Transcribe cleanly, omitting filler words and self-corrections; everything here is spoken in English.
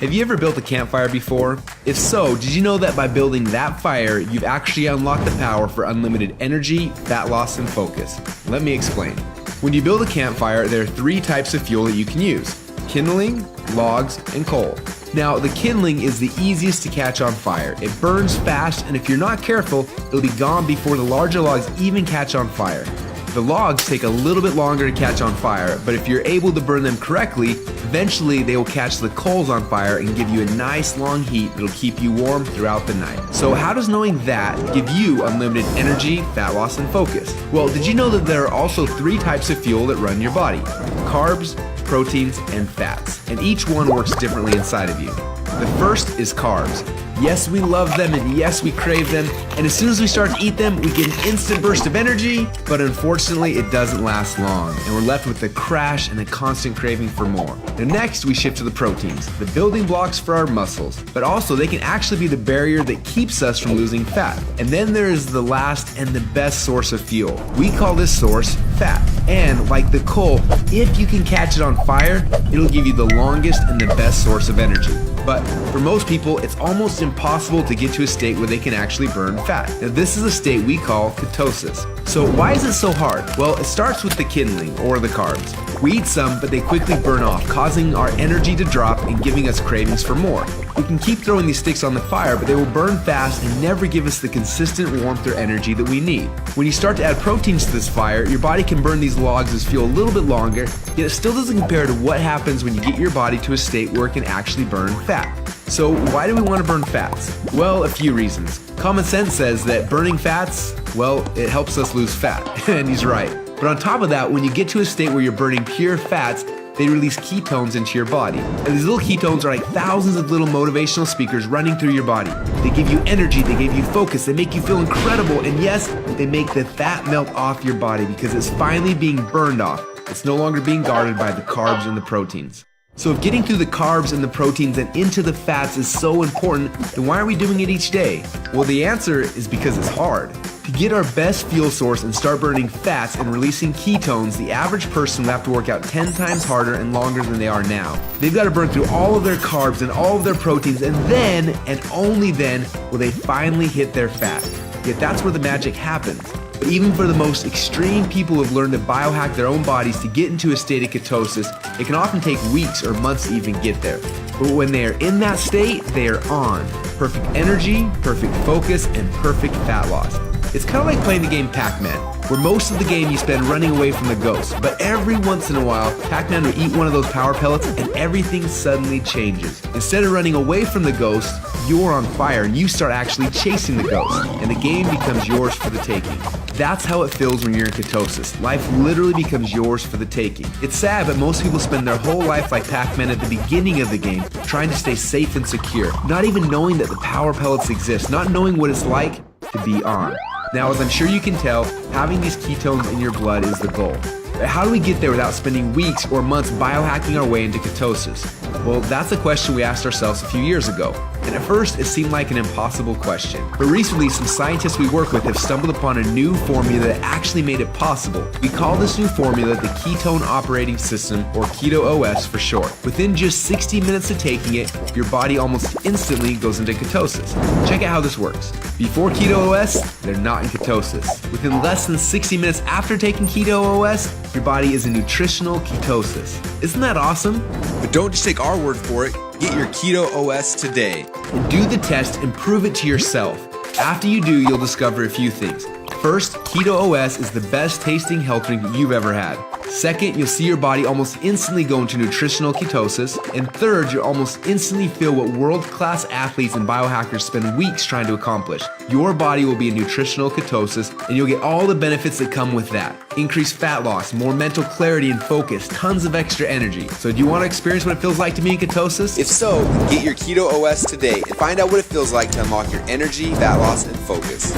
Have you ever built a campfire before? If so, did you know that by building that fire, you've actually unlocked the power for unlimited energy, fat loss, and focus? Let me explain. When you build a campfire, there are 3 types of fuel that you can use: kindling, logs, and coal. Now, the kindling is the easiest to catch on fire. It burns fast, and if you're not careful, it'll be gone before the larger logs even catch on fire. The logs take a little bit longer to catch on fire, but if you're able to burn them correctly, eventually they will catch the coals on fire and give you a nice long heat that'll keep you warm throughout the night. So how does knowing that give you unlimited energy, fat loss, and focus? Well, did you know that there are also 3 types of fuel that run your body? Carbs, proteins, and fats, and each one works differently inside of you. The first is carbs. Yes, we love them, and yes, we crave them, and as soon as we start to eat them, we get an instant burst of energy, but unfortunately, it doesn't last long, and we're left with a crash and a constant craving for more. Now next, we shift to the proteins, the building blocks for our muscles, but also they can actually be the barrier that keeps us from losing fat. And then there is the last and the best source of fuel. We call this source fat, and like the coal, if you can catch it on fire, it'll give you the longest and the best source of energy. But for most people, it's almost impossible to get to a state where they can actually burn fat. Now this is a state we call ketosis. So why is it so hard? Well, it starts with the kindling, or the carbs. We eat some, but they quickly burn off, causing our energy to drop and giving us cravings for more. We can keep throwing these sticks on the fire, but they will burn fast and never give us the consistent warmth or energy that we need. When you start to add proteins to this fire, your body can burn these logs as fuel a little bit longer, yet it still doesn't compare to what happens when you get your body to a state where it can actually burn fat. So why do we want to burn fats? Well, a few reasons. Common sense says that burning fats, well, it helps us lose fat, and he's right. But on top of that, when you get to a state where you're burning pure fats, they release ketones into your body. And these little ketones are like thousands of little motivational speakers running through your body. They give you energy, they give you focus, they make you feel incredible, and yes, they make the fat melt off your body because it's finally being burned off. It's no longer being guarded by the carbs and the proteins. So if getting through the carbs and the proteins and into the fats is so important, then why are we doing it each day? Well, the answer is because it's hard. To get our best fuel source and start burning fats and releasing ketones, the average person will have to work out 10 times harder and longer than they are now. They've got to burn through all of their carbs and all of their proteins, and then, and only then, will they finally hit their fat. Yet that's where the magic happens. But even for the most extreme people who have learned to biohack their own bodies to get into a state of ketosis, it can often take weeks or months to even get there. But when they are in that state, they are on. Perfect energy, perfect focus, and perfect fat loss. It's kind of like playing the game Pac-Man, where most of the game you spend running away from the ghost, but every once in a while, Pac-Man will eat one of those power pellets and everything suddenly changes. Instead of running away from the ghost, you're on fire and you start actually chasing the ghost, and the game becomes yours for the taking. That's how it feels when you're in ketosis. Life literally becomes yours for the taking. It's sad, but most people spend their whole life like Pac-Man at the beginning of the game, trying to stay safe and secure, not even knowing that the power pellets exist, not knowing what it's like to be on. Now, as I'm sure you can tell, having these ketones in your blood is the goal. But how do we get there without spending weeks or months biohacking our way into ketosis? Well, that's a question we asked ourselves a few years ago. And at first, it seemed like an impossible question. But recently, some scientists we work with have stumbled upon a new formula that actually made it possible. We call this new formula the Ketone Operating System, or Keto OS for short. Within just 60 minutes of taking it, your body almost instantly goes into ketosis. Check out how this works. Before Keto OS, they're not in ketosis. Within less than 60 minutes after taking Keto OS, your body is in nutritional ketosis. Isn't that awesome? But don't just take our word for it. Get your Keto OS today and do the test and prove it to yourself. After you do, you'll discover a few things. First, Keto OS is the best tasting health drink you've ever had. Second, you'll see your body almost instantly go into nutritional ketosis. And third, you'll almost instantly feel what world-class athletes and biohackers spend weeks trying to accomplish. Your body will be in nutritional ketosis, and you'll get all the benefits that come with that. Increased fat loss, more mental clarity and focus, tons of extra energy. So do you want to experience what it feels like to be in ketosis? If so, get your Keto OS today and find out what it feels like to unlock your energy, fat loss, and focus.